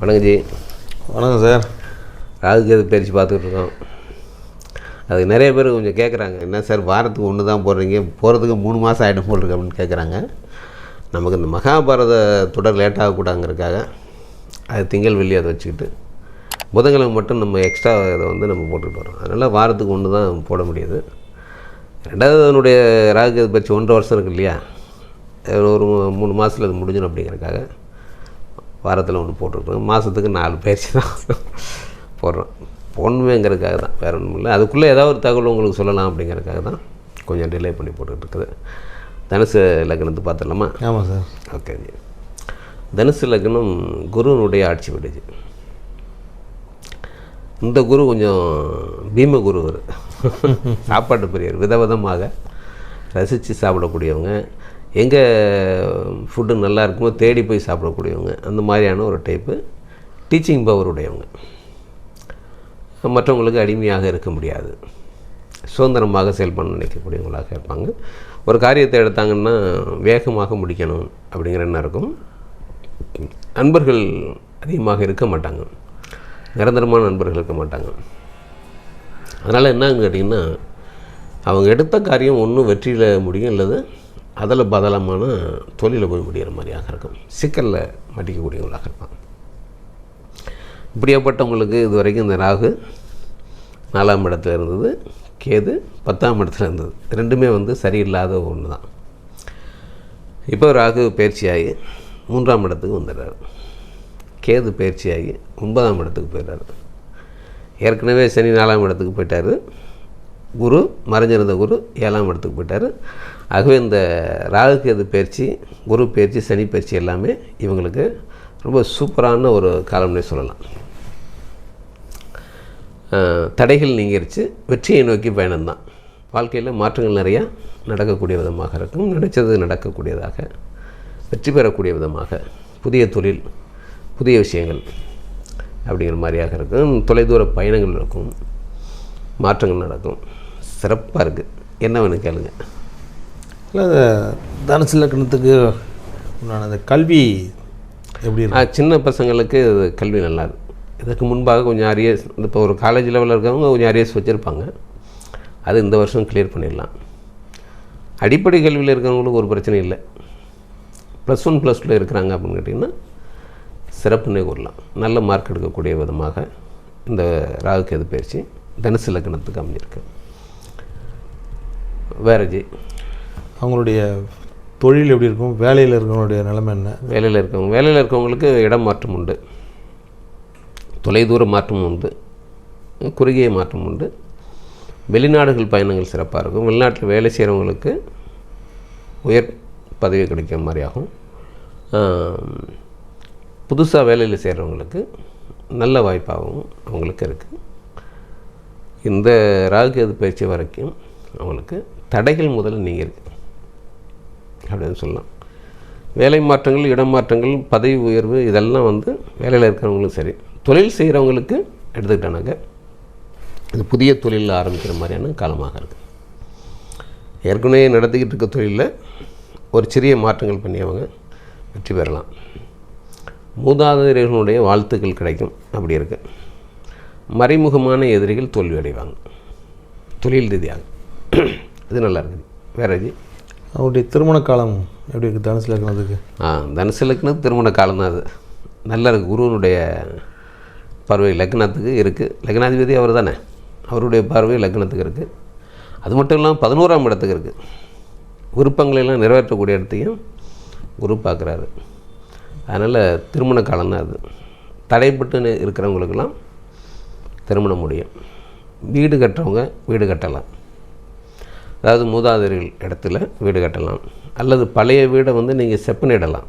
வணக்கம் ஜி. வணக்கம் சார். ராகுகேது பயிற்சி பார்த்துக்கிட்டு இருக்கோம். அது நிறைய பேர் கொஞ்சம் கேட்குறாங்க, என்ன சார் வாரத்துக்கு ஒன்று தான் போடுறீங்க, போகிறதுக்கு 3 மாதம் ஆகிடும் போல் இருக்கு அப்படின்னு கேட்குறாங்க. நமக்கு இந்த மகாபாரத தொடர் லேட் ஆகக்கூடாதுங்கிறதுக்காக அது திங்கள் வெள்ளி அதை வச்சுக்கிட்டு புதன்கிழமை மட்டும் நம்ம எக்ஸ்ட்ரா இதை வந்து நம்ம போட்டுக்கிட்டு வரோம். அதனால் வாரத்துக்கு ஒன்று தான் போட முடியுது. ரெண்டாவது அதனுடைய ராகுகேது பயிற்சி 1.5 வருஷம் இருக்குது இல்லையா, ஒரு 3 மாதத்தில் அது முடிஞ்சிடும் அப்படிங்கிறதுக்காக வாரத்தில் ஒன்று போட்டுருக்கோம். மாதத்துக்கு 4 பயிற்சி தான் போடுறோம். போடணுமேங்கிறதுக்காக தான், வேறு ஒன்றும் இல்லை. அதுக்குள்ளே ஏதாவது ஒரு தகவல் உங்களுக்கு சொல்லலாம் அப்படிங்கிறதுக்காக தான் கொஞ்சம் டிலே பண்ணி போட்டுக்கிட்டு இருக்குது. தனுசு லக்னத்து பார்த்துடலாமா? ஆமாம் சார். ஓகே. தனுசு லக்னம் குருவனுடைய ஆட்சி விடுச்சு. இந்த குரு கொஞ்சம் பீம குரு, சாப்பாட்டு பிரியர், விதவிதமாக ரசித்து சாப்பிடக்கூடியவங்க, எங்கே ஃபுட்டு நல்லா இருக்குமோ தேடி போய் சாப்பிடக்கூடியவங்க, அந்த மாதிரியான ஒரு டைப்பு. டீச்சிங் பவர் உடையவங்க, மற்றவங்களுக்கு அடிமையாக இருக்க முடியாது, சுதந்திரமாக செயல்பட நினைக்கக்கூடியவங்களாக இருப்பாங்க. ஒரு காரியத்தை எடுத்தாங்கன்னா வேகமாக முடிக்கணும் அப்படிங்கிற எண்ணம் இருக்கும். நண்பர்கள் அதிகமாக இருக்க மாட்டாங்க, நிரந்தரமான நண்பர்கள் இருக்க மாட்டாங்க. அதனால் என்னன்னு கேட்டிங்கன்னா, அவங்க எடுத்த காரியம் ஒன்றும் வெற்றியில் முடியும், அல்லது அதில் பதலமான தொழிலில் போய் முடிகிற மாதிரியாக இருக்கும். சிக்கலில் மாட்டிக்கக்கூடியவங்களாக இருப்பாங்க. இப்படியாப்பட்டவங்களுக்கு இது வரைக்கும் இந்த ராகு 4ஆம் இடத்துல இருந்தது, கேது 10ஆம் இடத்துல இருந்தது. ரெண்டுமே வந்து சரியில்லாத ஒன்று தான். இப்போ ராகு பயிற்சியாகி 3ஆம் இடத்துக்கு வந்துடுறாரு. கேது பயிற்சியாகி 9ஆம் இடத்துக்கு போயிடுறாரு. ஏற்கனவே சனி 4ஆம் இடத்துக்கு போயிட்டார். குரு மறைஞ்சிருந்த குரு 7ஆம் இடத்துக்கு போயிட்டார். ஆகவே இந்த ராகு கேது பயிற்சி, குரு பயிற்சி, சனி பயிற்சி எல்லாமே இவங்களுக்கு ரொம்ப சூப்பரான ஒரு காலம்னே சொல்லலாம். தடைகள் நீங்கிருச்சு, வெற்றியை நோக்கி பயணம்தான். வாழ்க்கையில் மாற்றங்கள் நிறையா நடக்கக்கூடிய விதமாக இருக்கும். நினைச்சது நடக்கக்கூடியதாக, வெற்றி பெறக்கூடிய விதமாக, புதிய தொழில், புதிய விஷயங்கள் அப்படிங்கிற மாதிரியாக இருக்கும். தொலைதூர பயணங்கள் இருக்கும், மாற்றங்கள் நடக்கும். சிறப்பாக இருக்குது. என்ன வேணும் கேளுங்க. இல்லை, தனுசு லக்னத்துக்கு உண்டான அந்த கல்வி எப்படி இருக்கு? சின்ன பசங்களுக்கு கல்வி நல்லா இருக்குது. இதுக்கு முன்பாக கொஞ்சம் அரியர்ஸ், இப்போ ஒரு காலேஜ் லெவலில் இருக்கிறவங்க கொஞ்சம் அரியர்ஸ் வச்சுருப்பாங்க. அது இந்த வருஷம் கிளியர் பண்ணிடலாம். அடிப்படை கல்வியில் இருக்கிறவங்களுக்கு ஒரு பிரச்சனை இல்லை. +1 +2 இருக்கிறாங்க அப்படின்னு கேட்டிங்கன்னா சிறப்புன்னே கூறலாம். நல்ல மார்க் எடுக்கக்கூடிய விதமாக இந்த ராகு கேது பயிற்சி தனுசு லக்னத்துக்கு அமைஞ்சிருக்கு. வேறு ஜி, அவங்களுடைய தொழில் எப்படி இருக்கும்? வேலையில் இருக்கிறவங்களுடைய நிலைமை என்ன? வேலையில் இருக்கவங்களுக்கு இடம் மாற்றம் உண்டு, தொலைதூர மாற்றம் உண்டு, குறுகிய மாற்றம் உண்டு. வெளிநாடுகள் பயணங்கள் சிறப்பாக இருக்கும். வெளிநாட்டில் வேலை செய்கிறவங்களுக்கு உயர் பதவி கிடைக்கிற மாதிரி ஆகும். புதுசாக வேலையில் செய்கிறவங்களுக்கு நல்ல வாய்ப்பாகவும் அவங்களுக்கு இருக்குது. இந்த ராகு கேது பயிற்சி வரைக்கும் அவங்களுக்கு தடைகள் முதல்ல நீங்கிருக்கு அப்படின்னு சொல்லலாம். வேலை மாற்றங்கள், இடம் மாற்றங்கள், பதவி உயர்வு, இதெல்லாம் வந்து வேலையில் இருக்கிறவங்களும் சரி, தொழில் செய்கிறவங்களுக்கு எடுத்துக்கிட்டானாக்க இது புதிய தொழிலில் ஆரம்பிக்கிற மாதிரியான காலமாக இருக்குது. ஏற்கனவே நடத்திக்கிட்டு இருக்க தொழிலில் ஒரு சிறிய மாற்றங்கள் பண்ணி அவங்க வெற்றி பெறலாம். மூதாதையர்களுடைய வாழ்த்துக்கள் கிடைக்கும், அப்படி இருக்குது. மறைமுகமான எதிரிகள் தோல்வி அடைவாங்க தொழில் ரீதியாக. இது நல்லா இருக்குது. வேறு ஜி, அவருடைய திருமண காலம் எப்படி இருக்குது தனுசு லக்னத்துக்கு? தனுசு லக்னத்துக்கு திருமண காலம் தான் அது நல்லா இருக்குது. குருவனுடைய பார்வை லக்னத்துக்கு இருக்குது. லக்னாதிபதி அவர் தானே, அவருடைய பார்வை லக்னத்துக்கு இருக்குது. அது மட்டும் இல்லாமல் 11ஆம் இடத்துக்கு இருக்குது. விருப்பங்களெல்லாம் நிறைவேற்றக்கூடிய இடத்தையும் குரு பார்க்குறாரு. அதனால் திருமண காலம் தான் அது. தடைப்பட்டு இருக்கிறவங்களுக்கெல்லாம் திருமணம் முடியும். வீடு கட்டுறவங்க வீடு கட்டலாம். அதாவது மூதாதையர்கள் இடத்துல வீடு கட்டலாம், அல்லது பழைய வீடை வந்து நீங்கள் செப்பனிடலாம்.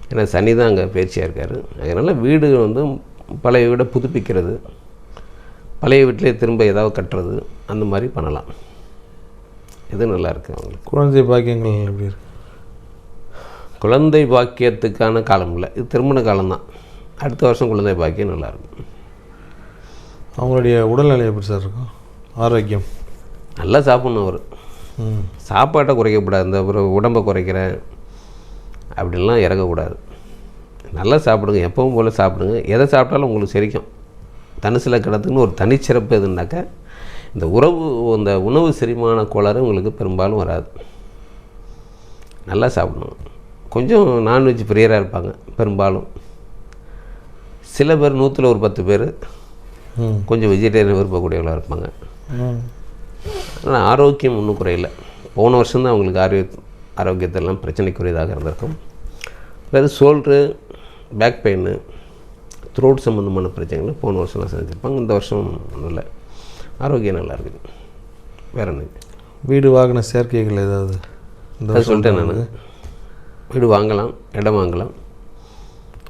ஏன்னா சனி தான் அங்கே பயிற்சியாக இருக்கார். அதனால் வீடு வந்து பழைய வீடை புதுப்பிக்கிறது, பழைய வீட்டிலே திரும்ப ஏதாவது கட்டுறது, அந்த மாதிரி பண்ணலாம். இது நல்லாயிருக்கு. அவங்களுக்கு குழந்தை பாக்கியங்கள் எப்படி இருக்குது? குழந்தை பாக்கியத்துக்கான காலம் இல்லை, இது திருமண காலம்தான். அடுத்த வருஷம் குழந்தை பாக்கியம் நல்லாயிருக்கும். அவங்களுடைய உடல்நிலை எப்படி சார் இருக்கும்? ஆரோக்கியம் நல்லா சாப்பிட்ணும். அவர் சாப்பாட்டை குறைக்கக்கூடாது. இந்த உடம்பை குறைக்கிறேன் அப்படின்லாம் இறங்கக்கூடாது. நல்லா சாப்பிடுங்க, எப்பவும் போல் சாப்பிடுங்க. எதை சாப்பிட்டாலும் உங்களுக்கு செரிக்கும். தனுசு லக்னத்துக்குன்னு ஒரு தனிச்சிறப்பு எதுனாக்கா, இந்த உணவு செரிமான கோளாறு உங்களுக்கு பெரும்பாலும் வராது. நல்லா சாப்பிடணும். கொஞ்சம் நான்வெஜ் பிரியராக இருப்பாங்க பெரும்பாலும். சில பேர் 100ல் ஒரு 10 பேர் கொஞ்சம் வெஜிடேரியன் விரும்பக்கூடியவர்களாக இருப்பாங்க. ஆனால் ஆரோக்கியம் ஒன்றும் குறையில்லை. போன வருஷம்தான் அவங்களுக்கு ஆரோக்கியத்தெல்லாம் பிரச்சனைக்குரியதாக இருந்திருக்கும். வேறு ஷோல்ட்ரு, பேக் பெயின், த்ரோட் சம்மந்தமான பிரச்சனைகள் போன வருஷம்லாம் செஞ்சுருப்பாங்க. இந்த வருஷம் ஒன்றும் இல்லை, ஆரோக்கியம் நல்லா இருக்குது. வேறு என்ன? வீடு வாங்கின சேர்க்கைகள் ஏதாவது? அது சொல்லிட்டேன் நான். வீடு வாங்கலாம், இடம் வாங்கலாம்,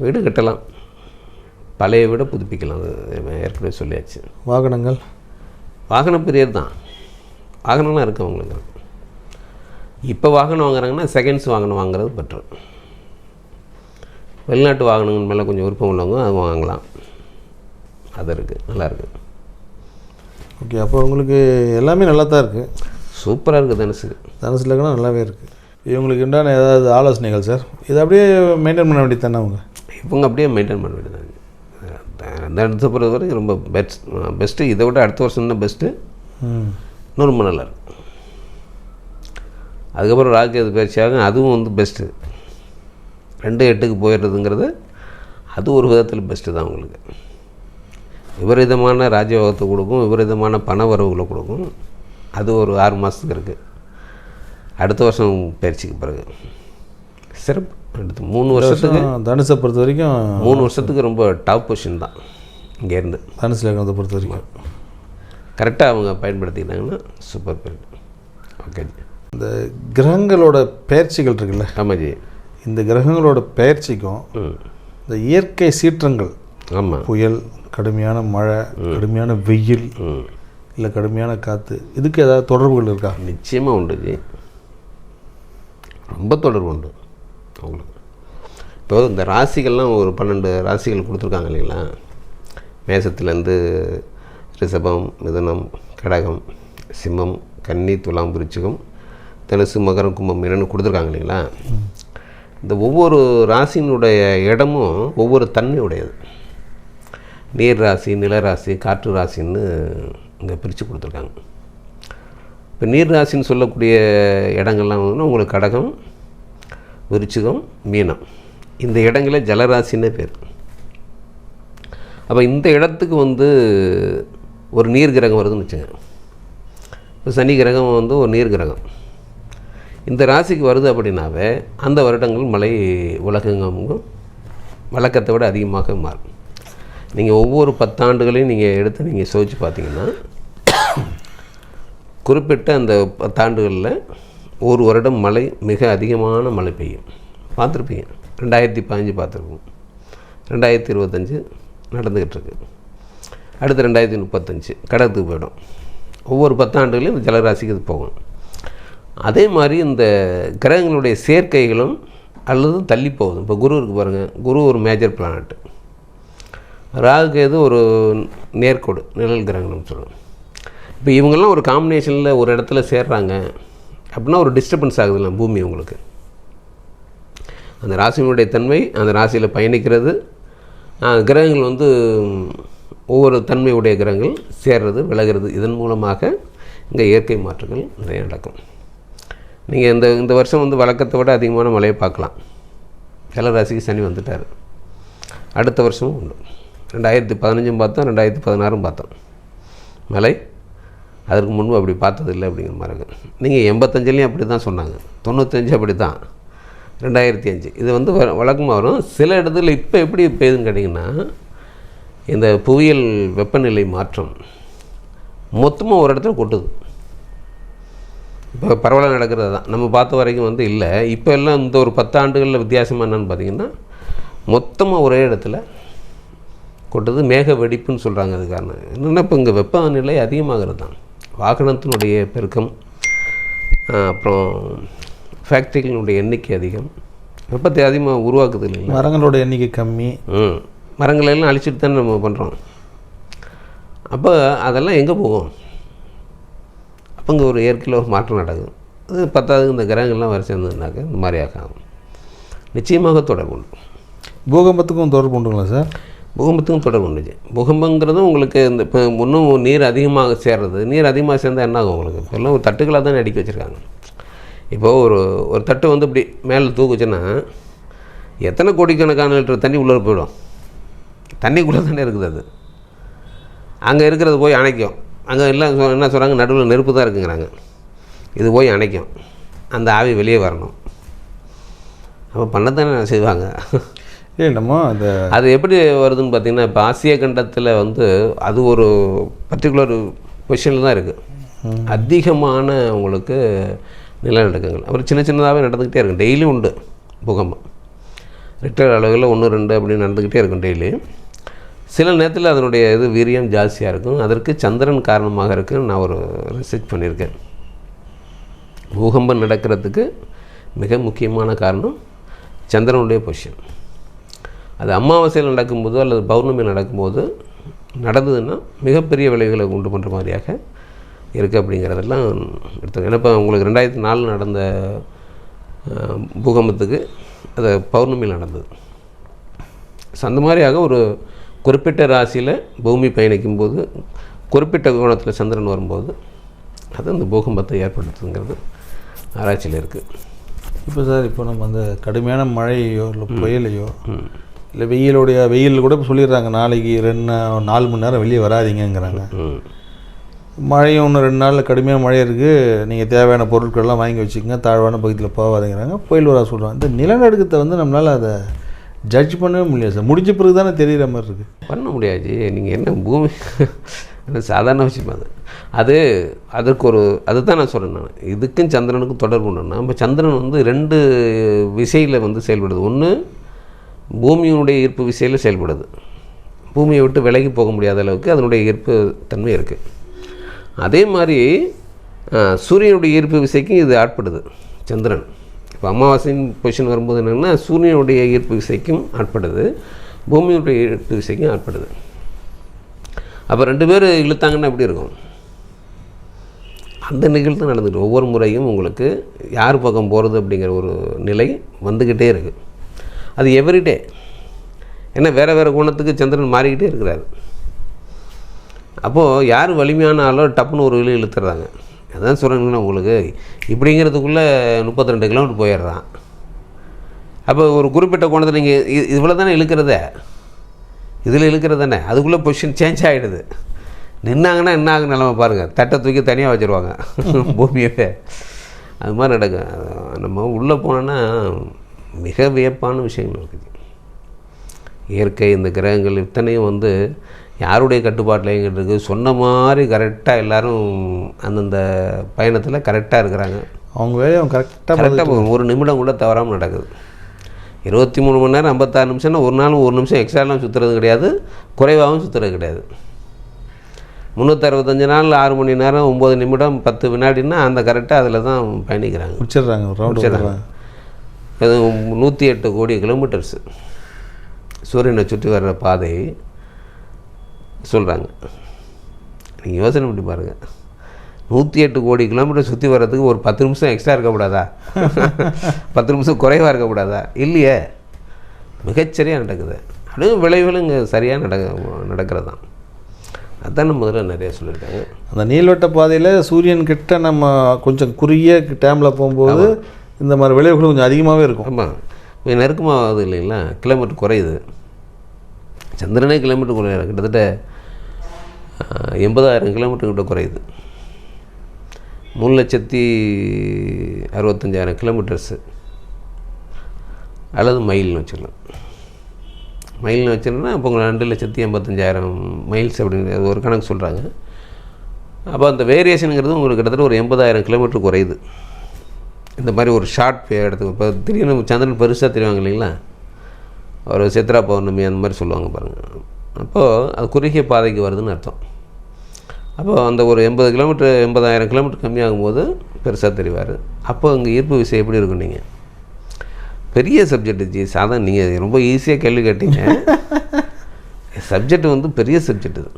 வீடு கட்டலாம், பழைய வீடை புதுப்பிக்கலாம். அது ஏற்கனவே சொல்லியாச்சு. வாகன பிரியர் தான். வாகனம்லாம் இருக்குது அவங்களுக்கு. இப்போ வாகனம் வாங்குறாங்கன்னா செகண்ட்ஸ் வாகனம் வாங்குறது பெட்ரு. வெளிநாட்டு வாகனங்கள் மேலே கொஞ்சம் விருப்பம் உள்ளவங்க அது வாங்கலாம். அது இருக்குது, நல்லாயிருக்கு. ஓகே, அப்போ உங்களுக்கு எல்லாமே நல்லா தான் இருக்குது. சூப்பராக இருக்குது. தனுசு லக்னம் நல்லாவே இருக்குது. இவங்களுக்கு உண்டான ஏதாவது ஆலோசனைகள் சார்? இதை அப்படியே மெயின்டைன் பண்ண வேண்டியது தானே இவங்க அப்படியே மெயின்டைன் பண்ண வேண்டியது தாங்க. அந்த இடத்த பொறுத்த வரைக்கும் ரொம்ப பெஸ்ட்டு. இதை விட அடுத்த வருஷம் தான் பெஸ்ட்டு. இன்னும் ரொம்ப நல்லாயிருக்கு. அதுக்கப்புறம் ராகுகேது பயிற்சியாக அதுவும் பெஸ்ட்டு. 2-8க்கு போயிடுறதுங்கிறது அது ஒரு விதத்தில் பெஸ்ட்டு தான் உங்களுக்கு. விபரீதமான ராஜயோகத்தை கொடுக்கும், விபரீதமான பண வரவுகளை கொடுக்கும். அது ஒரு 6 மாதத்துக்கு இருக்குது. அடுத்த வருஷம் பயிற்சிக்கு பிறகு சிறப்பு. அடுத்து 3 வருஷத்துக்கு தனுசை பொறுத்த வரைக்கும் 3 வருஷத்துக்கு ரொம்ப டாப் பொசிஷன் தான். இங்கேருந்து தனுசு லக்னத்தை பொறுத்த வரைக்கும் கரெக்டாக அவங்க பயன்படுத்திக்கிட்டாங்கன்னா சூப்பர் பீரியட். ஓகே. இந்த கிரகங்களோட பயிற்சிகள் இருக்குல்ல? ஆமாஜி. இந்த கிரகங்களோட பயிற்சிக்கும் இந்த இயற்கை சீற்றங்கள், ஆமாம், புயல், கடுமையான மழை, கடுமையான வெயில், இல்லை கடுமையான காற்று, இதுக்கு ஏதாவது தொடர்புகள் இருக்கா? நிச்சயமாக உண்டு ஜி, ரொம்ப தொடர்பு உண்டு அவங்களுக்கு. இப்போ இந்த ராசிகள்லாம் ஒரு 12 ராசிகள் கொடுத்துருக்காங்க இல்லைங்களா? மேசத்துலேருந்து ரிஷபம், மிதுனம், கடகம், சிம்மம், கன்னி, துலாம், விருச்சிகம், தனுசு, மகரம், கும்பம், மீனன்னு கொடுத்துருக்காங்க இல்லைங்களா? இந்த ஒவ்வொரு ராசியினுடைய இடமும் ஒவ்வொரு தன்மையுடையது. நீர் ராசி, நிலராசி, காற்று ராசின்னு இங்கே பிரித்து கொடுத்துருக்காங்க. இப்போ நீர் ராசின்னு சொல்லக்கூடிய இடங்கள்லாம் உங்களுக்கு கடகம், விருச்சிகம், மீனம், இந்த இடங்களே ஜலராசின்னே பேர். அப்போ இந்த இடத்துக்கு ஒரு நீர் கிரகம் வருதுன்னு வச்சுங்க. இப்போ சனி கிரகம் ஒரு நீர் கிரகம் இந்த ராசிக்கு வருது அப்படின்னாவே அந்த வருடங்கள் மழை உலகெங்கும் வழக்கத்தை விட அதிகமாக மாறும். நீங்கள் ஒவ்வொரு 10 ஆண்டுகளையும் நீங்கள் எடுத்து நீங்கள் சோதிச்சு பார்த்தீங்கன்னா குறிப்பிட்ட அந்த 10 ஆண்டுகளில் ஒரு வருடம் மழை மிக அதிகமான மழை பெய்யும். பார்த்துருப்பீங்க. 2015 பார்த்துருப்போம், 2025 நடந்துக்கிட்டு இருக்கு, அடுத்து 2035 கடத்துக்கு போயிடும். ஒவ்வொரு 10 ஆண்டுகளையும் இந்த ஜலராசிக்கு இது போகும். அதே மாதிரி இந்த கிரகங்களுடைய சேர்க்கைகளும் அல்லது தள்ளி போகுது. இப்போ குரு இருக்குது பாருங்கள், குரு ஒரு மேஜர் பிளானட், ராகுகேது ஒரு நேர்கோடு நிழல் கிரகம்னு சொல்லுவோம். இப்போ இவங்கெல்லாம் ஒரு காம்பினேஷனில் ஒரு இடத்துல சேர்றாங்க அப்படின்னா ஒரு டிஸ்டர்பன்ஸ் ஆகுதுல்ல பூமி உங்களுக்கு. அந்த ராசியினுடைய தன்மை, அந்த ராசியில் பயணிக்கிறது, கிரகங்கள் ஒவ்வொரு தன்மையுடைய கிரகங்கள் சேர்றது விலகிறது, இதன் மூலமாக இங்கே இயற்கை மாற்றங்கள் நிறைய நடக்கும். நீங்கள் இந்த வருஷம் வழக்கத்தை விட அதிகமான மழையை பார்க்கலாம். ஜலராசிக்கு சனி வந்துட்டார். அடுத்த வருஷமும் உண்டு. 2015 பார்த்தோம், 2016 பார்த்தோம் மழை. அதற்கு முன்பு அப்படி பார்த்ததில்லை அப்படிங்கிற மாதிரி இருக்குது. நீங்கள் 85லேயும் அப்படி தான் சொன்னாங்க, 95 அப்படி தான், 2005 இது வழக்கமாக வரும். சில இடத்துல இப்போ எப்படி பெய்யுதுன்னு கேட்டிங்கன்னா, இந்த புவியியல் வெப்பநிலை மாற்றம் மொத்தமாக ஒரு இடத்துல கொட்டுது. இப்போ பரவலாக நடக்கிறது தான் நம்ம பார்த்த வரைக்கும் இல்லை. இப்போ எல்லாம் இந்த ஒரு 10 ஆண்டுகளில் வித்தியாசமாக என்னென்னு பார்த்திங்கன்னா மொத்தமாக ஒரே இடத்துல கொட்டுது. மேக வெடிப்புன்னு சொல்கிறாங்க. அது காரணம் என்னென்னா இப்போ இங்கே வெப்பநிலை அதிகமாகிறது தான். வாகனத்தினுடைய பெருக்கம், அப்புறம் ஃபேக்ட்ரிகளினுடைய எண்ணிக்கை அதிகம், வெப்பத்தை அதிகமாக உருவாக்குது இல்லைங்களா? மரங்களோட எண்ணிக்கை கம்மி. மரங்களெல்லாம் அழிச்சிட்டு தானே நம்ம பண்ணுறோம். அப்போ அதெல்லாம் எங்கே போகும்? அப்போ இங்கே ஒரு இயற்கையில் ஒரு மாற்றம் நடக்குது. அது 10வது இந்த கிரகங்கள்லாம் வர சேர்ந்ததுனாக்க இந்த மாதிரி ஆகும். நிச்சயமாக தொடர்பு உண்டு. பூகம்பத்துக்கும் தொடர்பு உண்டுங்களா சார்? பூகம்பத்துக்கும் தொடர்பு உண்டுச்சு. பூகம்பங்கிறதும் உங்களுக்கு இந்த இப்போ இன்னும் நீர் அதிகமாக சேர்றது, நீர் அதிகமாக சேர்ந்தால் என்ன ஆகும் உங்களுக்கு? இப்போல்லாம் ஒரு தட்டுக்களாக தானே அடிக்க வச்சுருக்காங்க. இப்போது ஒரு தட்டு வந்து இப்படி மேலே தூக்குச்சுன்னா எத்தனை கோடிக்கணக்கான லிட்டர் தண்ணி உள்ளே போயிடும். தண்ணிக்குள்ளே தானே இருக்குது. அது அங்கே இருக்கிறது போய் அணைக்கும். அங்கே எல்லாம் என்ன சொல்கிறாங்க, நடுவில் நெருப்பு தான் இருக்குங்கிறாங்க. இது போய் அணைக்கும், அந்த ஆவி வெளியே வரணும். அப்போ பண்ணத்தானே செய்வாங்க. நம்ம அது எப்படி வருதுன்னு பார்த்தீங்கன்னா, இப்போ ஆசிய கண்டத்தில் வந்து அது ஒரு பர்டிகுலர் பொசிஷனில் தான் இருக்குது. அதிகமான உங்களுக்கு நிலநடுக்கங்கள் அப்புறம் சின்ன சின்னதாகவே நடந்துக்கிட்டே இருக்கும். டெய்லியும் உண்டு பூகம்பம். ரிக்டர் அளவில் 1, 2 அப்படின்னு நடந்துக்கிட்டே இருக்கும் டெய்லி. சில நேரத்தில் அதனுடைய வீரியம் ஜாஸ்தியாக இருக்கும். அதற்கு சந்திரன் காரணமாக இருக்குன்னு நான் ஒரு ரிசர்ச் பண்ணியிருக்கேன். பூகம்பம் நடக்கிறதுக்கு மிக முக்கியமான காரணம் சந்திரனுடைய பொசிஷன். அது அமாவாசையில் நடக்கும்போதோ அல்லது பௌர்ணமியில் நடக்கும்போது நடந்ததுன்னா மிகப்பெரிய விளைவுகளை உண்டு பண்ணுற மாதிரியாக இருக்குது அப்படிங்கிறதெல்லாம் எடுத்துக்கணும். ஏன்னா இப்போ உங்களுக்கு 2004 நடந்த பூகம்பத்துக்கு அது பௌர்ணமியில் நடந்தது. அந்த மாதிரியாக ஒரு குறிப்பிட்ட ராசியில் பூமி பயணிக்கும்போது குறிப்பிட்ட கோணத்தில் சந்திரன் வரும்போது அது அந்த பூகம்பத்தை ஏற்படுத்துங்கிறது ஆராய்ச்சியில் இருக்குது. இப்போ சார், இப்போ நம்ம அந்த கடுமையான மழையோ இல்லை புயலையோ இல்லை வெயில் கூட இப்போ சொல்லிடுறாங்க, நாளைக்கு 4 மணி நேரம் வெளியே வராதிங்கிறாங்க. மழையும் இன்னும் 2 நாளில் கடுமையாக மழை இருக்குது, நீங்கள் தேவையான பொருட்கள்லாம் வாங்கி வச்சுக்கோங்க, தாழ்வான பகுதியில் போகாதீங்கிறாங்க. புயல் வரா சொல்கிறாங்க. இந்த நிலநடுக்கத்தை வந்து நம்மளால் அதை ஜட்ஜ் பண்ணவே முடியாது சார். முடிஞ்ச பிறகு தானே தெரிகிற மாதிரி இருக்குது. பண்ண முடியாது. நீங்கள் என்ன பூமி சாதாரண விஷயம் அதுதான் நான் சொல்கிறேன். நான் இதுக்கும் சந்திரனுக்கும் தொடர்பு உண்டுன்னா, இப்போ சந்திரன் வந்து 2 விசையில் வந்து செயல்படுது. ஒன்று பூமியினுடைய ஈர்ப்பு விசையில் செயல்படுது. பூமியை விட்டு விலகி போக முடியாத அளவுக்கு அதனுடைய ஈர்ப்பு தன்மை இருக்குது. அதே மாதிரி சூரியனுடைய ஈர்ப்பு விசைக்கும் இது ஆட்படுது சந்திரன். இப்போ அமாவாசையின் பொசிஷன் வரும்போது என்னென்னா, சூரியனுடைய ஈர்ப்பு விசைக்கும் ஆட்படுது, பூமியுடைய ஈர்ப்பு விசைக்கும் ஆட்படுது. அப்போ 2 பேர் இழுத்தாங்கன்னா எப்படி இருக்கும்? அந்த நிகழ்வு நடந்துட்டு ஒவ்வொரு முறையும் உங்களுக்கு யார் பக்கம் போகிறது அப்படிங்கிற ஒரு நிலை வந்துக்கிட்டே இருக்குது. அது எவ்ரிடே. ஏன்னா வேறு கோணத்துக்கு சந்திரன் மாறிக்கிட்டே இருக்கிறாரு. அப்போது யார் வலிமையான ஆளோ டப்புன்னு ஒரு இழுத்துறாங்க. அதான் சொல்கிறேங்கன்னா, உங்களுக்கு இப்படிங்கிறதுக்குள்ளே 32 கிலோமீட்டர் போயிடுறான். அப்போ ஒரு குறிப்பிட்ட கோணத்தில் நீங்கள் இவ்வளோ தானே இழுக்கிறதே, இதில் இழுக்கிறது தானே, அதுக்குள்ளே பொசிஷன் சேஞ்ச் ஆகிடுது. நின்னாங்கன்னா என்ன ஆகும் நிலமை பாருங்கள், தட்டை தூக்கி தனியாக வச்சுருவாங்க பூமியவே. அது மாதிரி நடக்கும். நம்ம உள்ளே போனோன்னா மிக வியப்பான விஷயங்கள் இருக்குது. இயற்கை, இந்த கிரகங்கள் இத்தனையும் வந்து யாருடைய கட்டுப்பாட்டில் எங்கிட்டு இருக்குது. சொன்ன மாதிரி கரெக்டாக எல்லோரும் அந்தந்த பயணத்தில் கரெக்டாக இருக்கிறாங்க. அவங்க வேலையை கரெக்டாக ஒரு நிமிடம் கூட தவறாமல் நடக்குது. 23 மணி நேரம் 56 நிமிஷம்னா ஒரு நாள் 1 நிமிஷம் எக்ஸ்ட்ராலாம் சுற்றுறது கிடையாது, குறைவாகவும் சுற்றுறது கிடையாது. 365 நாள் 6 மணி நேரம் 9 நிமிடம் 10 வினாடினா அந்த கரெக்டாக அதில் தான் பயணிக்கிறாங்க, முடிச்சிடுறாங்க. அது 108 கோடி கிலோமீட்டர்ஸு சூரியனை சுற்றி வர்ற பாதை சொல்கிறாங்க. நீங்கள் யோசனை பண்ணி பாருங்கள், 108 கோடி கிலோமீட்டர் சுற்றி வர்றதுக்கு ஒரு 10 நிமிஷம் எக்ஸ்ட்ரா இருக்கக்கூடாதா? 10 நிமிஷம் குறைவாக இருக்கக்கூடாதா? இல்லையே, மிகச்சரியாக நடக்குது. அதுவும் விளைவுகளும் இங்கே சரியாக நடக்கிறது தான். அதுதான் நம்ம முதல்ல நிறைய சொல்லியிருக்காங்க. அந்த நீள்வட்ட பாதையில் சூரியன் கிட்ட நம்ம கொஞ்சம் குறுகிய டைமில் போகும்போது இந்த மாதிரி விளைவுகள் கொஞ்சம் அதிகமாகவே இருக்கும். ஆமாம், கொஞ்சம் நெருக்கமாகுது இல்லைங்களா, கிலோமீட்டர் குறையுது. சந்திரனே கிலோமீட்டர் குறையாது, கிட்டத்தட்ட 80,000 கிலோமீட்டர் கிட்ட குறையுது. 3,65,000 கிலோமீட்டர்ஸு அல்லது மைல்னு வச்சுக்கலாம். மைல்னு வச்சுருந்தா இப்போ உங்களை 2,85,000 மைல்ஸ் அப்படிங்கிறது ஒரு கணக்கு சொல்கிறாங்க. அப்போ அந்த வேரியேஷனுங்கிறது உங்களுக்கு கிட்டத்தட்ட ஒரு 80,000 கிலோமீட்டர் குறையுது. இந்த மாதிரி ஒரு ஷார்ட் இடத்துக்கு இப்போ திடீர்னு சந்திரன் பெருசாக தெரிவாங்க இல்லைங்களா, ஒரு சித்ரா பௌர்ணமி அந்த மாதிரி சொல்லுவாங்க பாருங்கள். அப்போது அது குறுகிய பாதைக்கு வருதுன்னு அர்த்தம். அப்போது அந்த ஒரு 80,000 கிலோமீட்டர் கம்மியாகும்போது பெருசாக தெரிவார். அப்போ அங்கே ஈர்ப்பு விசை எப்படி இருக்கும்? நீங்கள் பெரிய சப்ஜெக்ட் ஜி, சாதாரண நீங்கள் ரொம்ப ஈஸியாக கேள்வி கேட்டீங்க. சப்ஜெக்ட் வந்து பெரிய சப்ஜெக்ட் இது.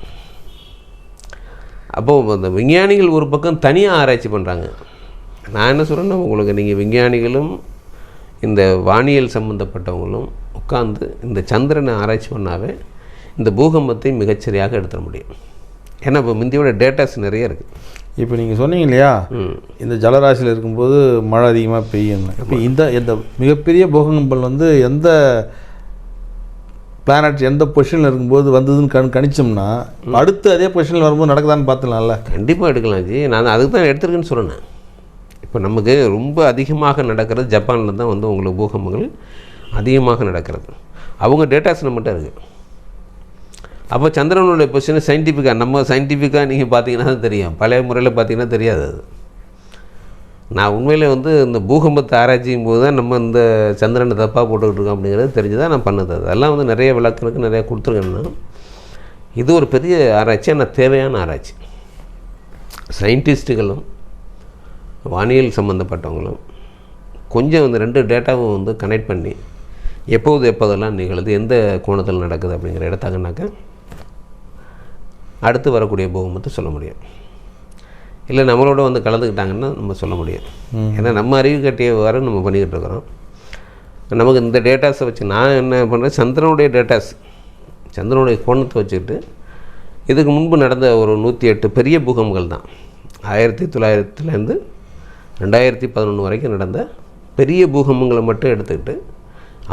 அப்போது அந்த விஞ்ஞானிகள் ஒரு பக்கம் தனியாக ஆராய்ச்சி பண்ணுறாங்க. நான் என்ன சொல்கிறேன்னா, உங்களுக்கு நீங்கள் விஞ்ஞானிகளும் இந்த வானியல் சம்மந்தப்பட்டவங்களும் உட்காந்து இந்த சந்திரனை ஆராய்ச்சி பண்ணாவே இந்த பூகம்பத்தை மிகச்சரியாக எடுத்துட முடியும். ஏன்னா இப்போ முந்தியோட டேட்டாஸ் நிறைய இருக்குது. இப்போ நீங்கள் சொன்னீங்க இல்லையா, இந்த ஜலராசியில் இருக்கும்போது மழை அதிகமாக பெய்யும். இப்போ இந்த மிகப்பெரிய பூகம்பம் வந்து எந்த பிளானட் எந்த பொசிஷனில் இருக்கும்போது வந்ததுன்னு கணிச்சோம்னா அடுத்து அதே பொசிஷனில் வரும்போது நடக்குதான்னு பார்த்துலாம்ல? கண்டிப்பாக எடுக்கலாம் ஜி. நான் அதுக்கு தான் எடுத்துருக்குன்னு சொல்கிறேன். இப்போ நமக்கு ரொம்ப அதிகமாக நடக்கிறது ஜப்பானில் தான் வந்து உங்களுக்கு பூகம்பங்கள் அதிகமாக நடக்கிறது. அவங்க டேட்டாஸ் நம்மகிட்ட இருக்குது. அப்போ சந்திரனுடைய பொசிஷன் சயின்டிஃபிக்காக நம்ம சயின்டிஃபிக்காக நீங்கள் பார்த்தீங்கன்னா தான் தெரியும். பழைய முறையில் பார்த்தீங்கன்னா தெரியாது. அது நான் உண்மையில் வந்து இந்த பூகம்பத்தை ஆராய்ச்சியும் போது தான் நம்ம இந்த சந்திரனை தப்பாக போட்டுக்கிட்டு இருக்கோம் அப்படிங்கிறது தெரிஞ்சு தான் நான் பண்ணது. அதெல்லாம் வந்து நிறைய விளக்கங்களுக்கு நிறையா கொடுத்துருக்கேன்னா இது ஒரு பெரிய ஆராய்ச்சி, ஆனால் தேவையான ஆராய்ச்சி. சயின்டிஸ்ட்டுகளும் வானியல் சம்மந்தப்பட்டவங்களும் கொஞ்சம் இந்த 2 டேட்டாவும் வந்து கனெக்ட் பண்ணி எப்போதெல்லாம் நிகழுது, எந்த கோணத்தில் நடக்குது அப்படிங்கிற எடுத்தாங்கன்னாக்கா அடுத்து வரக்கூடிய பூகம்பத்தை சொல்ல முடியும். இல்லை நம்மளோட வந்து கலந்துக்கிட்டாங்கன்னா நம்ம சொல்ல முடியும். ஏன்னா நம்ம அறிவு கட்டிய விவகாரம் நம்ம பண்ணிக்கிட்டு இருக்கிறோம். நமக்கு இந்த டேட்டாஸை வச்சு நான் என்ன பண்ணுறேன், சந்திரனுடைய டேட்டாஸ், சந்திரனுடைய கோணத்தை வச்சுக்கிட்டு இதுக்கு முன்பு நடந்த ஒரு 108 பெரிய பூகம்பங்கள் தான் 1900 2011 வரைக்கும் நடந்த பெரிய பூகம்பங்களை மட்டும் எடுத்துக்கிட்டு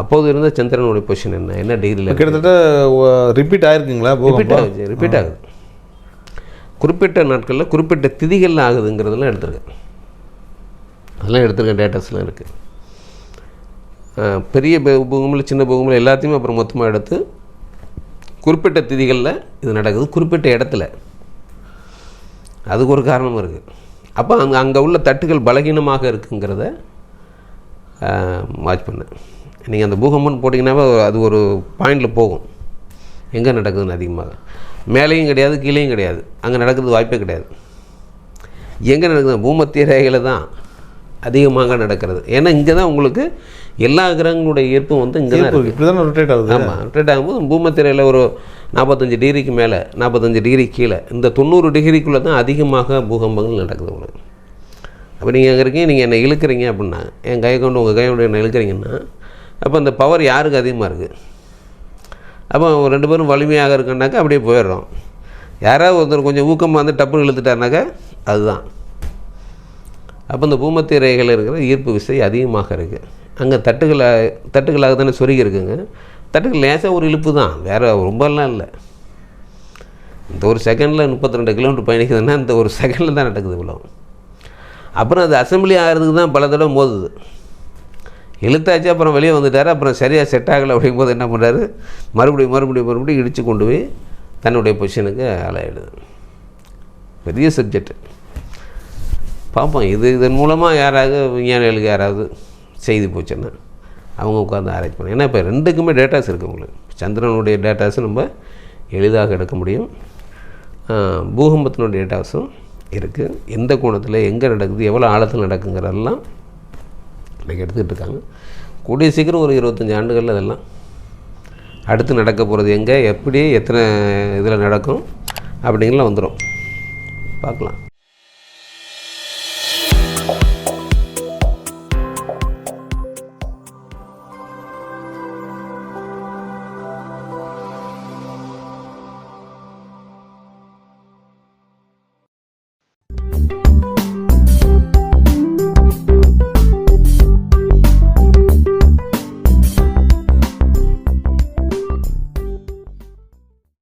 அப்போது இருந்த சந்திரனுடைய பொசிஷன் என்ன டிகிரியில் கிட்டத்தட்ட ரிப்பீட் ஆகிருக்குங்களா? ரிப்பீட் ஆகுது. குறிப்பிட்ட நாட்களில் குறிப்பிட்ட திதிகளில் ஆகுதுங்கிறதெல்லாம் எடுத்துருக்கேன். அதெல்லாம் எடுத்துருக்கேன், டேட்டாஸ்லாம் இருக்குது. பெரிய பூகம்பல் சின்ன பூகம்பல் எல்லாத்தையுமே அப்புறம் மொத்தமாக எடுத்து குறிப்பிட்ட திதிகளில் இது நடக்குது, குறிப்பிட்ட இடத்துல. அதுக்கு ஒரு காரணமும் இருக்குது. அப்போ அங்கே உள்ள தட்டுகள் பலகீனமாக இருக்குங்கிறத வாட்ச் பண்ணேன். நீங்கள் அந்த பூகம்பம்னு போட்டிங்கன்னாவே அது ஒரு பாயிண்டில் போகும். எங்கே நடக்குதுன்னு அதிகமாக மேலேயும் கிடையாது கீழேயும் கிடையாது, அங்கே நடக்கிறது வாய்ப்பே கிடையாது. எங்கே நடக்குது? பூமத்திய ரேகையில் தான் அதிகமாக நடக்கிறது. ஏன்னா இங்கே தான் உங்களுக்கு எல்லா கிரகங்களுடைய ஈர்ப்பும் வந்து இங்கே தான் இருக்குது. இப்படி தான் ரொட்டேட் ஆகுது. ஆமாம், ரொட்டேட் ஆகும்போது பூமத்திய ரேகையில் ஒரு 45 டிகிரிக்கு மேலே 45 டிகிரி கீழே இந்த 90 டிகிரிக்குள்ளே தான் அதிகமாக பூகம்பங்கள் நடக்குது உங்களுக்கு. அப்போ நீங்கள் அங்கே இருக்கீங்க, நீங்கள் என்னை இழுக்கிறீங்க அப்படின்னா, என் கை கொண்டு உங்கள் கை கொண்டு என்னை இழுக்கிறீங்கன்னா அப்போ அந்த பவர் யாருக்கு அதிகமாக இருக்குது? அப்போ 2 பேரும் வலிமையாக இருக்குன்னாக்கா அப்படியே போயிடுறோம். யாராவது ஒருத்தர் கொஞ்சம் ஊக்கமாக வந்து டப்புன்னு இழுத்துட்டாருனாக்கா அதுதான். அப்போ இந்த பூமத்திய ரேகையில் இருக்கிற ஈர்ப்பு விசை அதிகமாக இருக்குது. அங்கே தட்டுகளாக தானே சொருகி இருக்குங்க. தட்டுகள் லேசாக ஒரு இழுப்பு தான், வேறு ரொம்பலாம் இல்லை. இந்த ஒரு செகண்டில் 32 கிலோமீட்டர் பயணிக்குதுன்னா இந்த ஒரு செகண்டில் தான் நடக்குது இவ்வளோ. அப்புறம் அது அசம்பிளி ஆகிறதுக்கு தான் பல தடவை மோதுது. இழுத்தாச்சு, அப்புறம் வெளியே வந்துட்டார். அப்புறம் சரியாக செட் ஆகலை அப்படிங்கும்போது என்ன பண்ணுறாரு, மறுபடியும் இடித்து கொண்டு போய் தன்னுடைய பொசிஷனுக்கு ஆளாயிடுது. பெரிய சப்ஜெக்ட் பார்ப்போம். இதன் மூலமாக யாராவது விஞ்ஞானிகளுக்கு யாராவது செய்தி போச்சுன்னா அவங்க உட்காந்து ஆராய்ச்சி பண்ணணும். ஏன்னா இப்போ 2க்குமே டேட்டாஸ் இருக்குது உங்களுக்கு. சந்திரனுடைய டேட்டாஸும் நம்ம எளிதாக எடுக்க முடியும், பூகம்பத்தினுடைய டேட்டாஸும் இருக்குது. எந்த கோணத்தில் எங்கே நடக்குது, எவ்வளோ ஆழத்தில் நடக்குங்கிறதெல்லாம் இன்றைக்கி எடுத்துக்கிட்டு இருக்காங்க. கூடிய சீக்கிரம் ஒரு 25 ஆண்டுகளில் அதெல்லாம் அடுத்து நடக்க போகிறது எங்கே, எப்படி, எத்தனை இதில் நடக்கும் அப்படிங்கலாம் வந்துடும். பார்க்கலாம்.